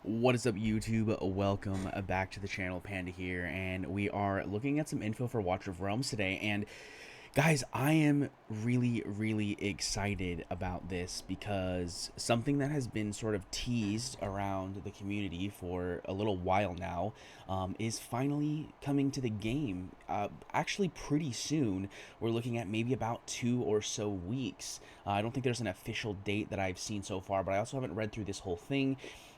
What is up, YouTube? Welcome back to the channel. Panda here, and we are looking at some info for Watch of Realms today. And guys, I am really excited about this because something that has been sort of teased around the community for a little while now is finally coming to the game. Actually, pretty soon. We're looking at maybe about 2 or so weeks. I don't think there's an official date that I've seen so far, but I also haven't read through this whole thing.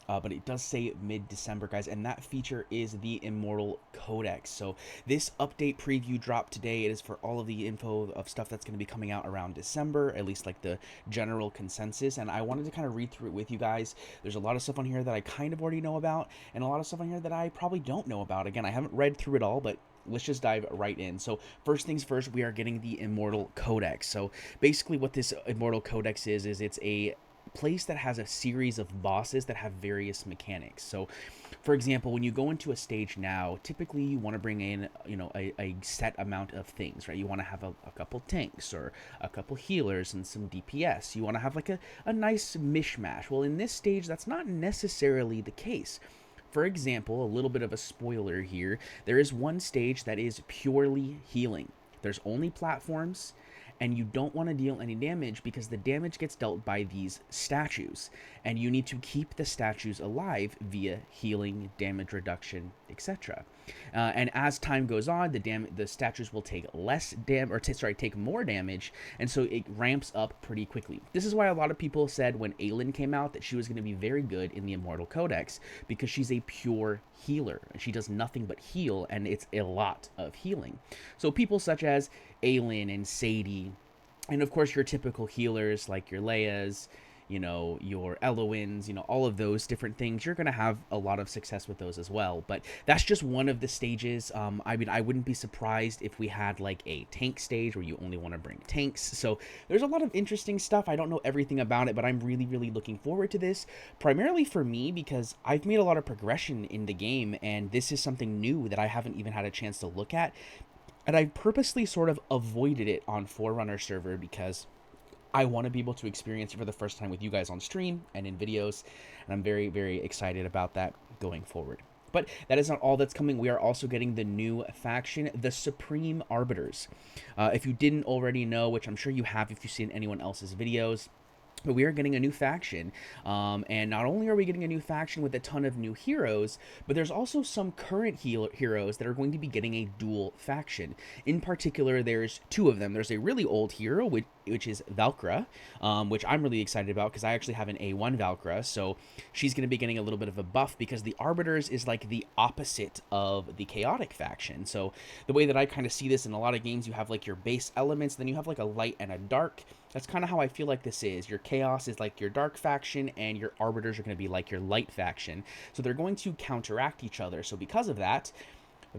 But it does say mid-December, guys, and that feature is the Immortal Codex. So this update preview dropped today. It is for all of the info of stuff that's going to be coming out around December, at least like the general consensus. And I wanted to kind of read through it with you guys. There's a lot of stuff on here that I kind of already know about, and a lot of stuff on here that I probably don't know about. Again, I haven't read through it all, but let's just dive right in. So first things first, we are getting the Immortal Codex. So basically what this Immortal Codex is it's a place that has a series of bosses that have various mechanics. So for example, when you go into a stage now, typically you want to bring in a set amount of things, right? You want to have a couple tanks or a couple healers and some DPS. You want to have like a nice mishmash. Well, in this stage, that's not necessarily the case. For example, a little bit of a spoiler here, there is one stage that is purely healing. There's only platforms, and you don't want to deal any damage because the damage gets dealt by these statues, and you need to keep the statues alive via healing, damage reduction, etc. And as time goes on, the statues will take less take more damage, and so it ramps up pretty quickly. This is why a lot of people said when Aylin came out that she was going to be very good in the Immortal Codex because she's a pure healer and she does nothing but heal, and it's a lot of healing. So people such as Aylin and Sadie, and of course your typical healers like your Leias, your Eloins, all of those different things, you're going to have a lot of success with those as well. But that's just one of the stages. I mean, I wouldn't be surprised if we had like a tank stage where you only want to bring tanks. So there's a lot of interesting stuff. I don't know everything about it, but I'm really looking forward to this, primarily for me because I've made a lot of progression in the game, and this is something new that I haven't even had a chance to look at. And I purposely sort of avoided it on Forerunner server because I want to be able to experience it for the first time with you guys on stream and in videos, and I'm very excited about that going forward. But that is not all that's coming. We are also getting the new faction, the Supreme Arbiters. If you didn't already know, which I'm sure you have if you've seen anyone else's videos, but we are getting a new faction, and not only are we getting a new faction with a ton of new heroes, but there's also some current heroes that are going to be getting a dual faction. In particular, there's two of them. There's a really old hero, which is Valkyra, which I'm really excited about because I actually have an A1 Valkyra, so she's going to be getting a little bit of a buff because the Arbiters is like the opposite of the Chaotic faction. So the way that I kind of see this in a lot of games, you have like your base elements, then you have like a light and a dark. That's kind of how I feel like this is. Your Chaos is like your dark faction, and your Arbiters are going to be like your light faction. So they're going to counteract each other. So because of that,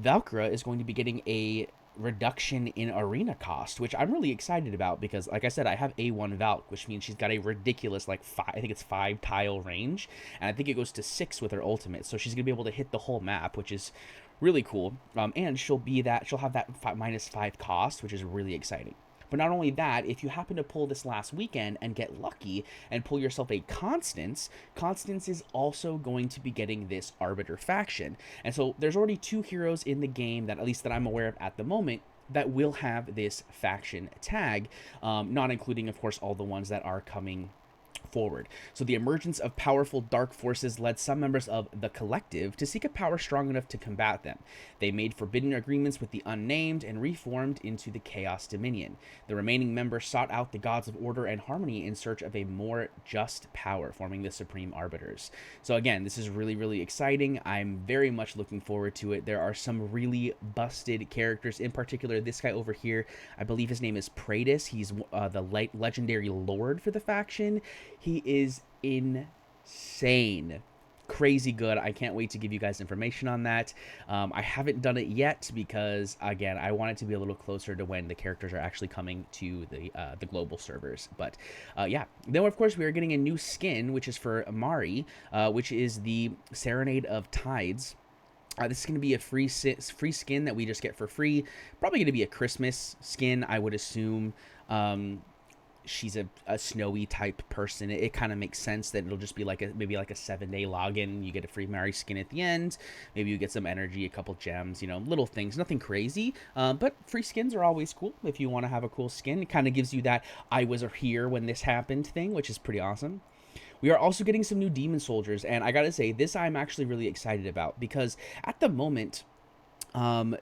Valkyra is going to be getting a reduction in arena cost, which I'm really excited about because, like I said, I have A1 Valk, which means she's got a ridiculous, like, I think it's 5 tile range, and I think it goes to 6 with her ultimate. So she's going to be able to hit the whole map, which is really cool. And she'll have that -5 cost, which is really exciting. But not only that, if you happen to pull this last weekend and get lucky and pull yourself a Constance, Constance is also going to be getting this Arbiter faction. And so there's already 2 heroes in the game that, at least that I'm aware of at the moment, that will have this faction tag, not including, of course, all the ones that are coming forward. So the emergence of powerful dark forces led some members of the Collective to seek a power strong enough to combat them. They made forbidden agreements with the Unnamed and reformed into the Chaos Dominion. The remaining members sought out the gods of order and harmony in search of a more just power, forming the Supreme Arbiters. So again, this is really exciting. I'm very much looking forward to it. There are some really busted characters, in particular this guy over here. I believe his name is Praetus. He's the legendary lord for the faction. He is insane. Crazy good. I can't wait to give you guys information on that. I haven't done it yet because, again, I want it to be a little closer to when the characters are actually coming to the global servers. But yeah, then of course we are getting a new skin, which is for Mari, which is the Serenade of Tides. This is going to be a free skin that we just get for free. Probably going to be a Christmas skin, I would assume. she's a snowy type person, it kind of makes sense that it'll just be like maybe like a 7-day login. You get a free Mary skin at the end. Maybe you get some energy, a couple gems, little things, nothing crazy. But free skins are always cool if you want to have a cool skin. It kind of gives you that I was here when this happened thing, which is pretty awesome. We are also getting some new demon soldiers, and I gotta say, this I'm actually really excited about because at the moment, GVG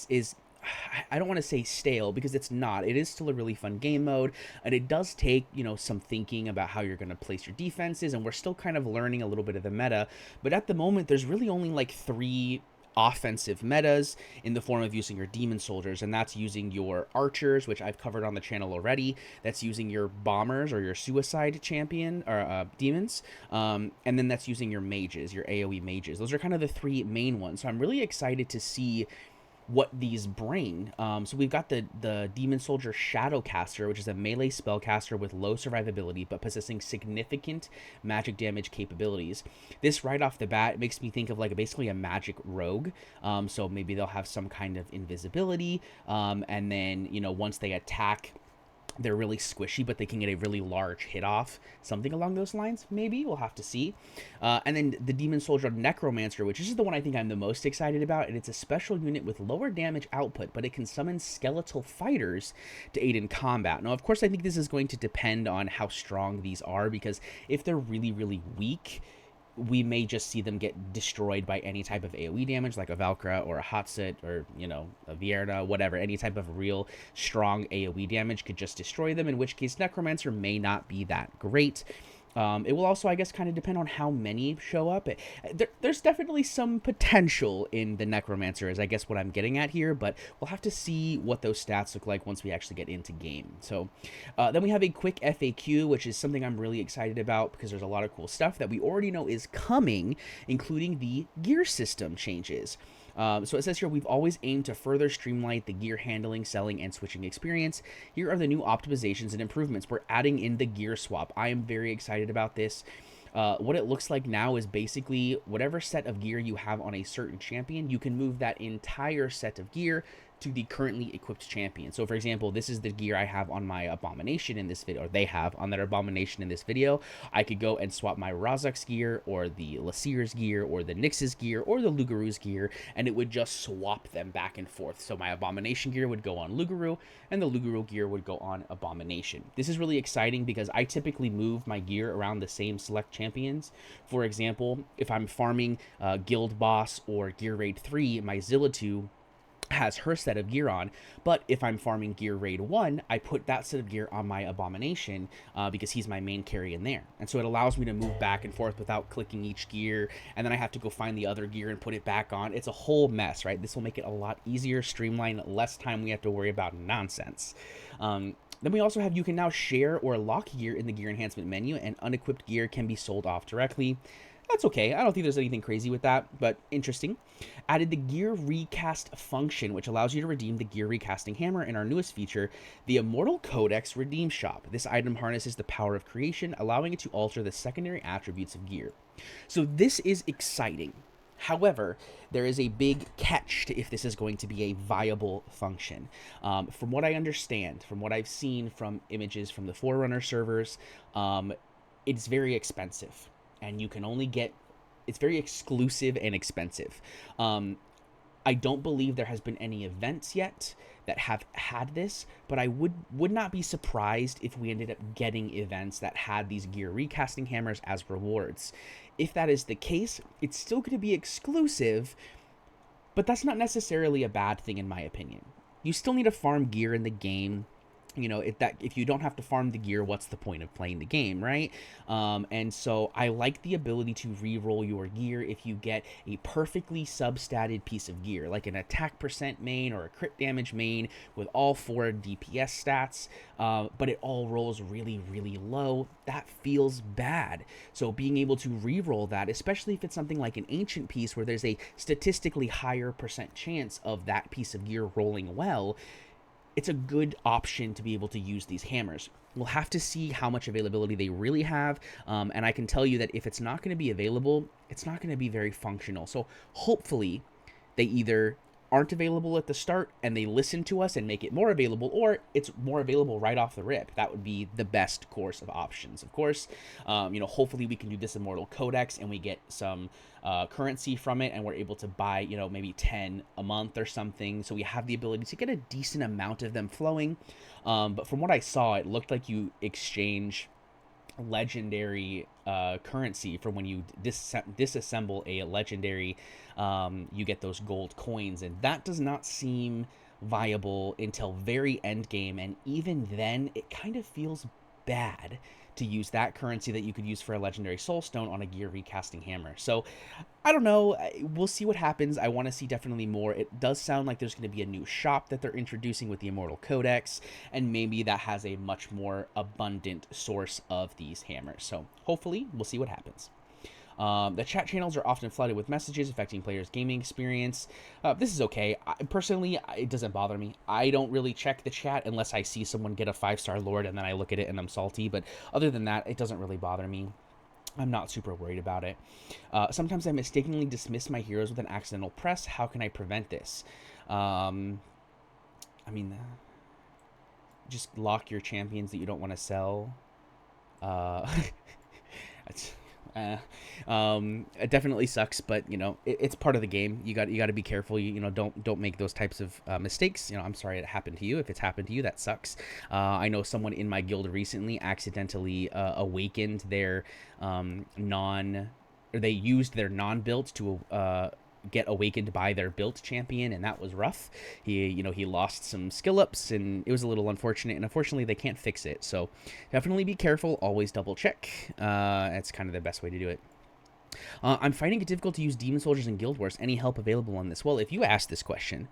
is I don't want to say stale because it's not. It is still a really fun game mode, and it does take, some thinking about how you're going to place your defenses, and we're still kind of learning a little bit of the meta. But at the moment, there's really only like 3 offensive metas in the form of using your demon soldiers, and that's using your archers, which I've covered on the channel already. That's using your bombers or your suicide champion or demons, and then that's using your mages, your AoE mages. Those are kind of the 3 main ones. So I'm really excited to see what these bring. So we've got the Demon Soldier Shadowcaster, which is a melee spellcaster with low survivability but possessing significant magic damage capabilities. This right off the bat makes me think of like basically a magic rogue. So maybe they'll have some kind of invisibility, and then once they attack, they're really squishy, but they can get a really large hit off. Something along those lines, maybe. We'll have to see. And then the Demon Soldier Necromancer, which is the one I think I'm the most excited about, and it's a special unit with lower damage output, but it can summon skeletal fighters to aid in combat. Now, of course, I think this is going to depend on how strong these are, because if they're really, really weak, we may just see them get destroyed by any type of AoE damage, like a Valkyra or a Hotset or, a Vierna, whatever. Any type of real strong AoE damage could just destroy them, in which case Necromancer may not be that great. It will also, I guess, kind of depend on how many show up. There's definitely some potential in the Necromancer, is I guess what I'm getting at here, but we'll have to see what those stats look like once we actually get into game. So then we have a quick FAQ, which is something I'm really excited about because there's a lot of cool stuff that we already know is coming, including the gear system changes. So it says here, we've always aimed to further streamline the gear handling, selling, and switching experience. Here are the new optimizations and improvements. We're adding in the gear swap. I am very excited about this. What it looks like now is basically whatever set of gear you have on a certain champion, you can move that entire set of gear to the currently equipped champion. So for example, this is the gear I have on my Abomination in this video, or they have on their Abomination in this video. I could go and swap my Razak's gear, or the Lasir's gear, or the Nyx's gear, or the Lugaru's gear, and it would just swap them back and forth. So my Abomination gear would go on Lugaru, and the Lugaru gear would go on Abomination. This is really exciting because I typically move my gear around the same select champions. For example, if I'm farming Guild Boss or Gear Raid 3, my Zilla2 has her set of gear on, but if I'm farming Gear Raid 1, I put that set of gear on my Abomination because he's my main carry in there. And so it allows me to move back and forth without clicking each gear, and then I have to go find the other gear and put it back on. It's a whole mess, right? This will make it a lot easier, streamline, less time we have to worry about nonsense. Then we also have, you can now share or lock gear in the gear enhancement menu, and unequipped gear can be sold off directly. That's okay. I don't think there's anything crazy with that, but interesting. Added the gear recast function, which allows you to redeem the gear recasting hammer in our newest feature, the Immortal Codex Redeem Shop. This item harnesses the power of creation, allowing it to alter the secondary attributes of gear. So this is exciting. However, there is a big catch to if this is going to be a viable function. From what I understand, from what I've seen from images from the Forerunner servers, it's very expensive. And you can only get, it's very exclusive and expensive. I don't believe there has been any events yet that have had this, but I would not be surprised if we ended up getting events that had these gear recasting hammers as rewards. If that is the case, it's still going to be exclusive, but that's not necessarily a bad thing in my opinion. You still need to farm gear in the game. If you don't have to farm the gear, what's the point of playing the game, right? And so I like the ability to re-roll your gear if you get a perfectly substatted piece of gear, like an attack percent main or a crit damage main with all 4 DPS stats, but it all rolls really, really low. That feels bad. So being able to re-roll that, especially if it's something like an ancient piece where there's a statistically higher percent chance of that piece of gear rolling well, it's a good option to be able to use these hammers. We'll have to see how much availability they really have, and I can tell you that if it's not going to be available, it's not going to be very functional. So hopefully they either aren't available at the start and they listen to us and make it more available, or it's more available right off the rip. That would be the best course of options, of course. Hopefully we can do this Immortal Codex and we get some currency from it, and we're able to buy, maybe 10 a month or something. So we have the ability to get a decent amount of them flowing. But from what I saw, it looked like you exchange legendary currency for when you disassemble a legendary. You get those gold coins, and that does not seem viable until very end game, and even then it kind of feels bad to use that currency that you could use for a legendary soulstone on a gear recasting hammer. So I don't know, we'll see what happens. I want to see definitely more. It does sound like there's going to be a new shop that they're introducing with the Immortal Codex, and maybe that has a much more abundant source of these hammers. So hopefully we'll see what happens. The chat channels are often flooded with messages affecting players' gaming experience. This is okay. Personally, it doesn't bother me. I don't really check the chat unless I see someone get a 5-star lord and then I look at it and I'm salty. But other than that, it doesn't really bother me. I'm not super worried about it. Sometimes I mistakenly dismiss my heroes with an accidental press. How can I prevent this? Just lock your champions that you don't want to sell. It's... It definitely sucks, but it's part of the game. You got to be careful. Don't make those types of mistakes. I'm sorry it happened to you. If it's happened to you, that sucks. I know someone in my guild recently accidentally awakened their they used their non-built to get awakened by their built champion, and that was rough. He lost some skill ups, and it was a little unfortunate, and unfortunately they can't fix it. So definitely be careful, always double check. That's kind of the best way to do it. I'm finding it difficult to use demon soldiers in Guild Wars. Any help available on this? Well, if you asked this question,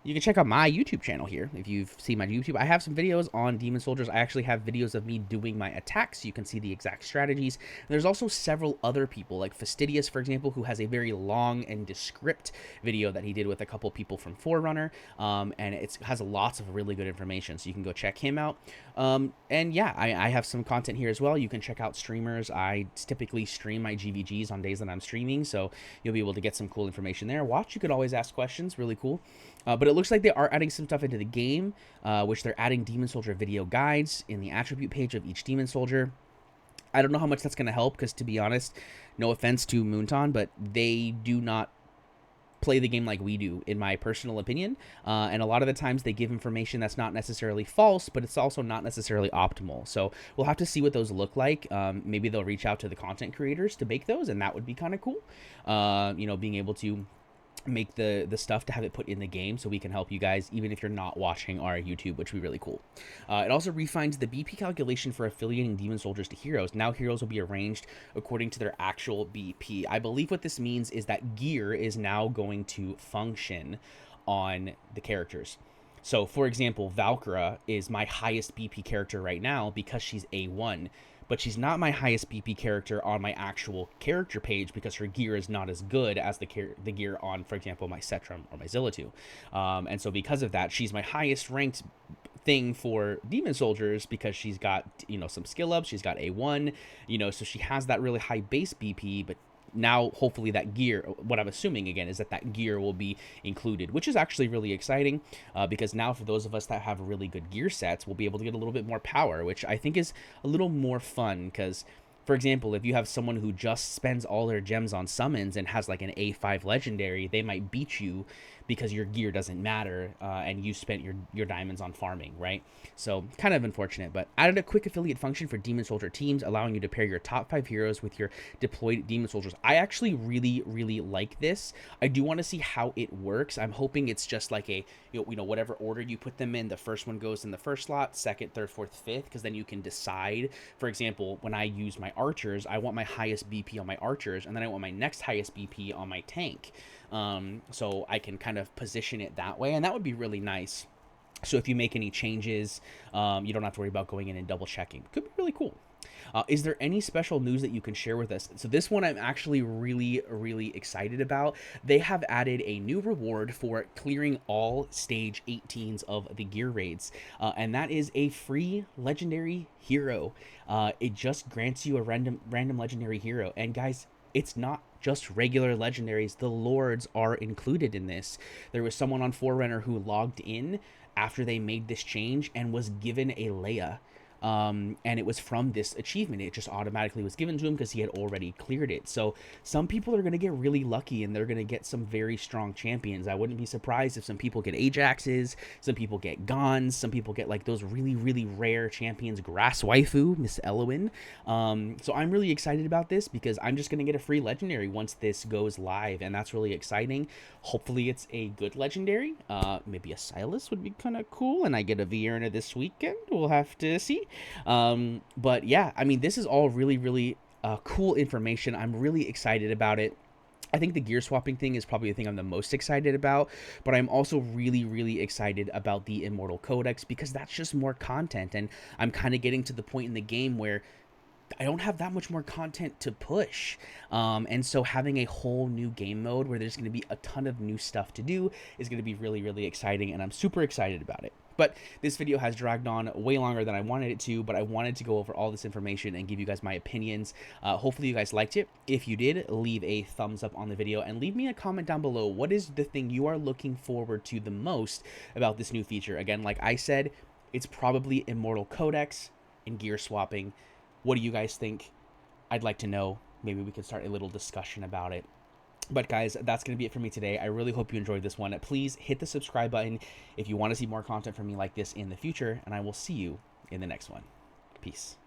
you can check out my YouTube channel here. If you've seen my YouTube, I have some videos on demon soldiers. I actually have videos of me doing my attacks, so you can see the exact strategies. And there's also several other people, like Fastidious, for example, who has a very long and descript video that he did with a couple people from Forerunner, and it has lots of really good information, so you can go check him out. And yeah, I have some content here as well. You can check out streamers. I typically stream my GVGs on days that I'm streaming, so you'll be able to get some cool information there. Watch, you could always ask questions, really cool. But it looks like they are adding some stuff into the game, which they're adding Demon Soldier video guides in the attribute page of each Demon Soldier. I don't know how much that's going to help, because to be honest, no offense to Moonton, but they do not play the game like we do, in my personal opinion. And a lot of the times they give information that's not necessarily false, but it's also not necessarily optimal. So we'll have to see what those look like. Maybe they'll reach out to the content creators to make those, and that would be kind of cool. Being able to make the stuff to have it put in the game, so we can help you guys even if you're not watching our YouTube, which would be really cool. It also refines the BP calculation for affiliating demon soldiers to heroes. Now heroes will be arranged according to their actual BP. I believe what this means is that gear is now going to function on the characters. So for example, Valkyra is my highest BP character right now because she's A1, but she's not my highest BP character on my actual character page because her gear is not as good as the gear on, for example, my Cetrum or my Zillatu. And so because of that, she's my highest ranked thing for demon soldiers because she's got, some skill ups, she's got A1, so she has that really high base BP, but now hopefully that gear, what I'm assuming again is that gear will be included, which is actually really exciting, because now for those of us that have really good gear sets, we'll be able to get a little bit more power, which I think is a little more fun. Because for example, if you have someone who just spends all their gems on summons and has like an A5 legendary, they might beat you because your gear doesn't matter, and you spent your diamonds on farming, right? So kind of unfortunate, but added a quick affiliate function for demon soldier teams, allowing you to pair your top 5 heroes with your deployed demon soldiers. I actually really, really like this. I do want to see how it works. I'm hoping it's just like a, whatever order you put them in, the first one goes in the first slot, second, third, fourth, fifth, because then you can decide. For example, when I use my archers, I want my highest BP on my archers, and then I want my next highest BP on my tank. So I can kind of position it that way, and that would be really nice. So if you make any changes, you don't have to worry about going in and double checking. Could be really cool. Is there any special news that you can share with us? So this one I'm actually really, really excited about. They have added a new reward for clearing all stage 18s of the gear raids, and that is a free legendary hero. It just grants you a random legendary hero, and guys, it's not just regular legendaries. The lords are included in this. There was someone on Forerunner who logged in after they made this change and was given a Leia. And it was from this achievement. It just automatically was given to him because he had already cleared it. So some people are going to get really lucky and they're going to get some very strong champions. I wouldn't be surprised if some people get Ajaxes, some people get Gons, some people get like those really, really rare champions, Grass Waifu, Miss Elowen. So I'm really excited about this because I'm just going to get a free legendary once this goes live, and that's really exciting. Hopefully it's a good legendary. Maybe a Silas would be kind of cool, and I get a Vierna this weekend. We'll have to see. But yeah, I mean, this is all really, really cool information. I'm really excited about it. I think the gear swapping thing is probably the thing I'm the most excited about, but I'm also really, really excited about the Immortal Codex because that's just more content, and I'm kind of getting to the point in the game where I don't have that much more content to push. And so having a whole new game mode where there's going to be a ton of new stuff to do is going to be really, really exciting, and I'm super excited about it. But this video has dragged on way longer than I wanted it to, but I wanted to go over all this information and give you guys my opinions. Hopefully you guys liked it. If you did, leave a thumbs up on the video and leave me a comment down below. What is the thing you are looking forward to the most about this new feature? Again, like I said, it's probably Immortal Codex and gear swapping. What do you guys think? I'd like to know. Maybe we could start a little discussion about it. But guys, that's going to be it for me today. I really hope you enjoyed this one. Please hit the subscribe button if you want to see more content from me like this in the future, and I will see you in the next one. Peace.